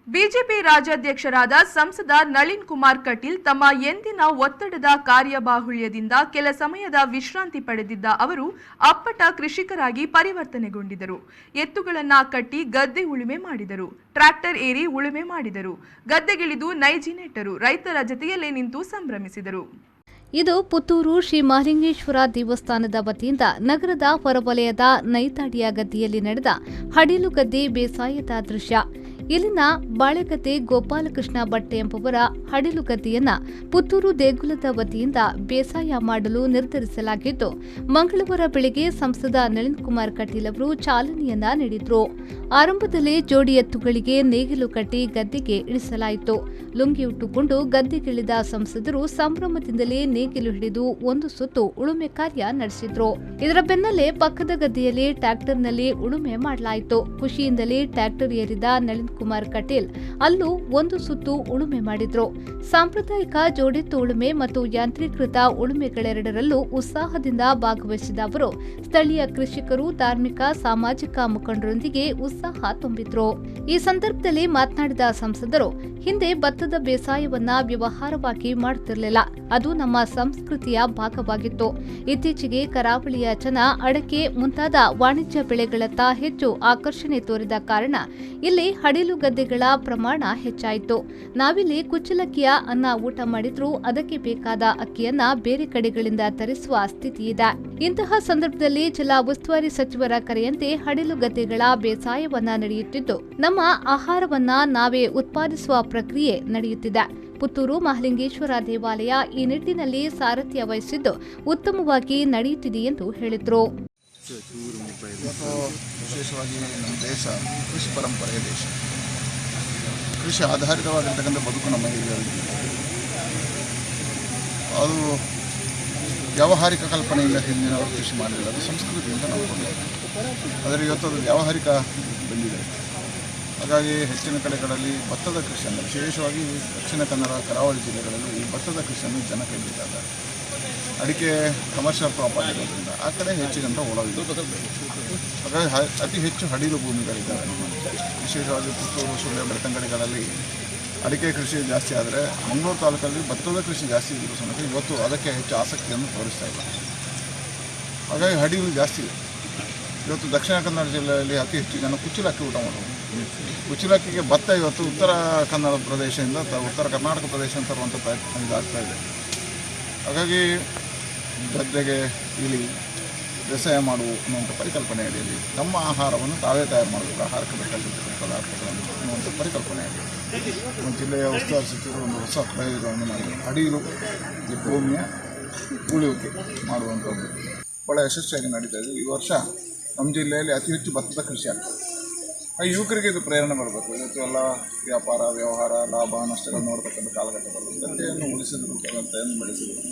BJP ರಾಜ್ಯಾಧ್ಯಕ್ಷರಾದ ಸಂಸದ ನಳಿನ್ ಕುಮಾರ್ ಕಟೀಲ್ ತಮ್ಮ ಎಂದಿನ ಒತ್ತಡದ ಕಾರ್ಯಬಾಹುಳ್ಯದಿಂದ ಕೆಲ ಸಮಯದ ವಿಶ್ರಾಂತಿ ಪಡೆದಿದ್ದ ಅವರು ಅಪ್ಪಟ ಕೃಷಿಕರಾಗಿ ಪರಿವರ್ತನೆಗೊಂಡಿದ್ದರು. ಎತ್ತುಗಳನ್ನ ಕಟ್ಟಿ ಗದ್ದೆ ಉಳುಮೆ ಮಾಡಿದರು. ಟ್ರ್ಯಾಕ್ಟರ್ ಏರಿ ಉಳುಮೆ ಮಾಡಿದರು. ಗದ್ದೆಗಿಳಿದು ನೈಜಿ ನೆಟ್ಟರು. ರೈತರ ಜತೆಯಲ್ಲೇ ನಿಂತು ಸಂಭ್ರಮಿಸಿದರು. ಇದು ಪುತ್ತೂರು ಶ್ರೀ ಮಹಾಲಿಂಗೇಶ್ವರ ದೇವಸ್ಥಾನದ ವತಿಯಿಂದ ನಗರದ ಹೊರವಲಯದ ನೈತಾಡಿಯ ಗದ್ದೆಯಲ್ಲಿ ನಡೆದ ಹಡಿಲು ಗದ್ದೆ ಬೇಸಾಯದ ದೃಶ್ಯ. ಇಲ್ಲಿನ ಬಾಳೆಗದ್ದೆ ಗೋಪಾಲಕೃಷ್ಣ ಭಟ್ ಎಂಬುವರ ಹಡಿಲು ಗದ್ದೆಯನ್ನ ಪುತ್ತೂರು ದೇಗುಲದ ವತಿಯಿಂದ ಬೇಸಾಯ ಮಾಡಲು ನಿರ್ಧರಿಸಲಾಗಿದ್ದು, ಮಂಗಳವಾರ ಬೆಳಗ್ಗೆ ಸಂಸದ ನಳಿನ್ ಕುಮಾರ್ ಕಟೀಲ್ ಅವರು ಚಾಲನೆಯನ್ನ ನೀಡಿದ್ರು. ಆರಂಭದಲ್ಲಿ ಜೋಡಿ ಎತ್ತುಗಳಿಗೆ ನೇಗಿಲು ಕಟ್ಟಿ ಗದ್ದೆಗೆ ಇಳಿಸಲಾಯಿತು. ಲುಂಗಿ ಉಟ್ಟುಕೊಂಡು ಗದ್ದೆಗಿಳಿದ ಸಂಸದರು ಸಂಭ್ರಮದಿಂದಲೇ ನೇಗಿಲು ಹಿಡಿದು ಒಂದು ಸುತ್ತು ಉಳುಮೆ ಕಾರ್ಯ ನಡೆಸಿದ್ರು. ಇದರ ಬೆನ್ನಲ್ಲೇ ಪಕ್ಕದ ಗದ್ದೆಯಲ್ಲಿ ಟ್ರ್ಯಾಕ್ಟರ್ನಲ್ಲಿ ಉಳುಮೆ ಮಾಡಲಾಯಿತು. ಖುಷಿಯಿಂದಲೇ ಟ್ರ್ಯಾಕ್ಟರ್ ಏರಿದ ನಳಿನ್ ಕುಮಾರ್ ಕಟೀಲ್ ಅಲ್ಲೂ ಒಂದು ಸುತ್ತು ಉಳುಮೆ ಮಾಡಿದ್ರು. ಸಾಂಪ್ರದಾಯಿಕ ಜೋಡೆತ್ತು ಉಳುಮೆ ಮತ್ತು ಯಾಂತ್ರೀಕೃತ ಉಳುಮೆಗಳೆರಡರಲ್ಲೂ ಉತ್ಸಾಹದಿಂದ ಭಾಗವಹಿಸಿದ ಅವರು ಸ್ಥಳೀಯ ಕೃಷಿಕರು, ಧಾರ್ಮಿಕ, ಸಾಮಾಜಿಕ ಮುಖಂಡರೊಂದಿಗೆ ಉತ್ಸಾಹ ತುಂಬಿದ್ರು. ಈ ಸಂದರ್ಭದಲ್ಲಿ ಮಾತನಾಡಿದ ಸಂಸದರು, ಹಿಂದೆ ಭತ್ತದ ಬೇಸಾಯವನ್ನ ವ್ಯವಹಾರವಾಗಿ ಮಾಡುತ್ತಿರಲಿಲ್ಲ, ಅದು ನಮ್ಮ ಸಂಸ್ಕೃತಿಯ ಭಾಗವಾಗಿತ್ತು. ಇತ್ತೀಚೆಗೆ ಕರಾವಳಿಯ ಜನ ಅಡಕೆ ಮುಂತಾದ ವಾಣಿಜ್ಯ ಬೆಳೆಗಳತ್ತ ಹೆಚ್ಚು ಆಕರ್ಷಣೆ ತೋರಿದ ಕಾರಣ ಇಲ್ಲಿ ಹಡಿಲು ಗದ್ದೆಗಳ ಪ್ರಮಾಣ ಹೆಚ್ಚಾಯಿತು. ನಾವಿಲ್ಲಿ ಕುಚ್ಚಲಕ್ಕಿಯ ಅನ್ನ ಊಟ ಮಾಡಿದ್ರೂ ಅದಕ್ಕೆ ಬೇಕಾದ ಅಕ್ಕಿಯನ್ನ ಬೇರೆ ಕಡೆಗಳಿಂದ ತರಿಸುವ ಸ್ಥಿತಿ ಇದೆ. ಇಂತಹ ಸಂದರ್ಭದಲ್ಲಿ ಜಿಲ್ಲಾ ಉಸ್ತುವಾರಿ ಸಚಿವರ ಕರೆಯಂತೆ ಹಡಿಲು ಗದ್ದೆಗಳ ಬೇಸಾಯವನ್ನ ನಡೆಯುತ್ತಿದ್ದು, ನಮ್ಮ ಆಹಾರವನ್ನ ನಾವೇ ಉತ್ಪಾದಿಸುವ ಪ್ರಕ್ರಿಯೆ ನಡೆಯುತ್ತಿದೆ. ಪುತ್ತೂರು ಮಹಾಲಿಂಗೇಶ್ವರ ದೇವಾಲಯ ಈ ನಿಟ್ಟಿನಲ್ಲಿ ಸಾರಥ್ಯ ವಹಿಸಿದ್ದು ಉತ್ತಮವಾಗಿ ನಡೆಯುತ್ತಿದೆ ಎಂದು ಹೇಳಿದರು. ವಿಶೇಷವಾಗಿ ನಮ್ಮ ದೇಶ ಕೃಷಿ ಪರಂಪರೆಯ ದೇಶ. ಕೃಷಿ ಆಧಾರಿತವಾಗಿರ್ತಕ್ಕಂಥ ಬದುಕು ನಮ್ಮ ಹಿರಿಯರಿಗೆ. ಅದು ವ್ಯಾವಹಾರಿಕ ಕಲ್ಪನೆಯಿಂದ ಹಿಂದಿನವರು ಕೃಷಿ ಮಾಡಿದರೆ ಅದು ಸಂಸ್ಕೃತಿ ಅಂತ ನಾವು ಆದರೆ ಇವತ್ತು ಅದು ವ್ಯಾವಹಾರಿಕ ಬಂದಿದೆ. ಹಾಗಾಗಿ ಹೆಚ್ಚಿನ ಕಡೆಗಳಲ್ಲಿ ಭತ್ತದ ಕೃಷಿಯನ್ನು, ವಿಶೇಷವಾಗಿ ದಕ್ಷಿಣ ಕನ್ನಡ, ಕರಾವಳಿ ಜಿಲ್ಲೆಗಳಲ್ಲಿ ಈ ಭತ್ತದ ಕೃಷಿಯನ್ನು ಜನ ಕೈಬಿಟ್ಟಿದ್ದಾರೆ. ಅಡಿಕೆ ಕಮರ್ಷಿಯಲ್ ಕ್ರಾಪ್ ಆಗಿರೋದ್ರಿಂದ ಆ ಕಡೆ ಹೆಚ್ಚಿನಂತ ಒಳವಿದೆ. ಹಾಗಾಗಿ ಅತಿ ಹೆಚ್ಚು ಹಡಿಲು ಭೂಮಿಗಳಿದ್ದಾವೆ. ವಿಶೇಷವಾಗಿ ಪುತ್ತೂರು, ಸುಳ್ಯ, ಬೆಳ್ತಂಗಡಿಗಳಲ್ಲಿ ಅಡಿಕೆ ಕೃಷಿ ಜಾಸ್ತಿ ಆದರೆ ಮಂಗಳೂರು ತಾಲೂಕಲ್ಲಿ ಭತ್ತದ ಕೃಷಿ ಜಾಸ್ತಿ ಇದ್ದರೂ ಸಮೇತ ಇವತ್ತು ಅದಕ್ಕೆ ಹೆಚ್ಚು ಆಸಕ್ತಿಯನ್ನು ತೋರಿಸ್ತಾ ಇಲ್ಲ. ಹಾಗಾಗಿ ಹಡಿಲು ಜಾಸ್ತಿ ಇದೆ. ಇವತ್ತು ದಕ್ಷಿಣ ಕನ್ನಡ ಜಿಲ್ಲೆಯಲ್ಲಿ ಅತಿ ಹೆಚ್ಚು ಜನ ಕುಚ್ಚಲಕ್ಕಿ ಊಟ ಮಾಡೋದು. ಕುಚ್ಚಲಕ್ಕಿಗೆ ಭತ್ತ ಇವತ್ತು ಉತ್ತರ ಕನ್ನಡ ಪ್ರದೇಶದಿಂದ ಉತ್ತರ ಕರ್ನಾಟಕ ಪ್ರದೇಶ ತರುವಂಥ ಪ್ರಯತ್ನ ಇದಾಗ್ತಾ ಇದೆ. ಹಾಗಾಗಿ ಗದ್ದೆಗೆ ಇಳಿ ವ್ಯವಸಾಯ ಮಾಡುವ ಅನ್ನುವಂಥ ಪರಿಕಲ್ಪನೆ ಅಡಿಯಲ್ಲಿ ನಮ್ಮ ಆಹಾರವನ್ನು ತಾವೇ ತಯಾರು ಮಾಡಬೇಕು, ಆಹಾರಕ್ಕೆ ಬೇಕಾಗಿರ್ತಕ್ಕಂಥ ಪದಾರ್ಥಗಳನ್ನು ಅನ್ನುವಂಥ ಪರಿಕಲ್ಪನೆ ಅಡಿಯಲ್ಲಿ ನಮ್ಮ ಜಿಲ್ಲೆಯ ಉಸ್ತುವಾರಿ ಸಚಿವರು ಒಂದು ಹೊಸ ಪ್ರಯೋಗಗಳನ್ನು ಮಾಡಿದರು. ಅಡಿಲು ಈ ಭೂಮಿಯ ಉಳುವಿಕೆ ಮಾಡುವಂಥದ್ದು ಭಾಳ ಯಶಸ್ವಿಯಾಗಿ ನಡೀತಾ ಇದೆ. ಈ ವರ್ಷ ನಮ್ಮ ಜಿಲ್ಲೆಯಲ್ಲಿ ಅತಿ ಹೆಚ್ಚು ಭತ್ತದ ಕೃಷಿ ಆಗ್ತದೆ. ಯುವಕರಿಗೆ ಇದು ಪ್ರೇರಣೆ ಬರಬೇಕು. ಇವತ್ತು ಎಲ್ಲ ವ್ಯಾಪಾರ, ವ್ಯವಹಾರ, ಲಾಭ ನಷ್ಟಗಳನ್ನು ನೋಡ್ತಕ್ಕಂಥ ಕಾಲಘಟ್ಟದಲ್ಲಿ ಗದ್ದೆಯನ್ನು ಉಳಿಸಿದ್ರು, ಗದ್ದೆಯನ್ನು ಬೆಳೆಸಿದರು.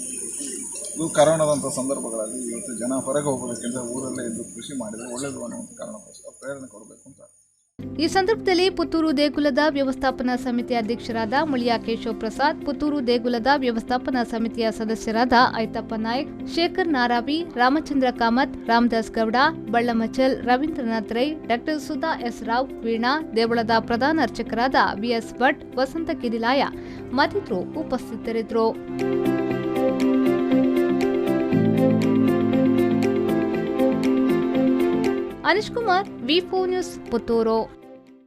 ಇದು ಕರೋನಾದಂಥ ಸಂದರ್ಭಗಳಲ್ಲಿ ಇವತ್ತು ಜನ ಹೊರಗೆ ಹೋಗೋದಕ್ಕಿಂತ ಊರಲ್ಲೇ ಇದ್ದು ಕೃಷಿ ಮಾಡಿದರೆ ಒಳ್ಳೆಯದು ಅನ್ನುವಂಥ ಕಾರಣಕ್ಕೋಸ್ಕರ ಪ್ರೇರಣೆ ಕೊಡಬೇಕು ಅಂತ. ಈ ಸಂದರ್ಭದಲ್ಲಿ ಪುತ್ತೂರು ದೇಗುಲದ ವ್ಯವಸ್ಥಾಪನಾ ಸಮಿತಿ ಅಧ್ಯಕ್ಷರಾದ ಮುಳಿಯಾ ಕೇಶವ ಪ್ರಸಾದ್, ಪುತ್ತೂರು ದೇಗುಲದ ವ್ಯವಸ್ಥಾಪನಾ ಸಮಿತಿಯ ಸದಸ್ಯರಾದ ಐತಪ್ಪ ನಾಯ್ಕ್, ಶೇಖರ್ ನಾರಾವಿ, ರಾಮಚಂದ್ರ ಕಾಮತ್, ರಾಮದಾಸ್ ಗೌಡ, ಬಳ್ಳಮಚಲ್, ರವೀಂದ್ರನಾಥ್ ರೈ, ಡಾ ಸುಧಾ ಎಸ್ ರಾವ್, ವೀಣಾ, ದೇವಳದ ಪ್ರಧಾನ ಅರ್ಚಕರಾದ ವಿಎಸ್ ಭಟ್, ವಸಂತ ಕಿದಿಲಾಯ ಮತ್ತಿತರರು ಉಪಸ್ಥಿತರಿದ್ದರು. ಅನಿಶ್ ಕುಮಾರ್, ವಿ4 ನ್ಯೂಸ್, ಪುತ್ತೂರು.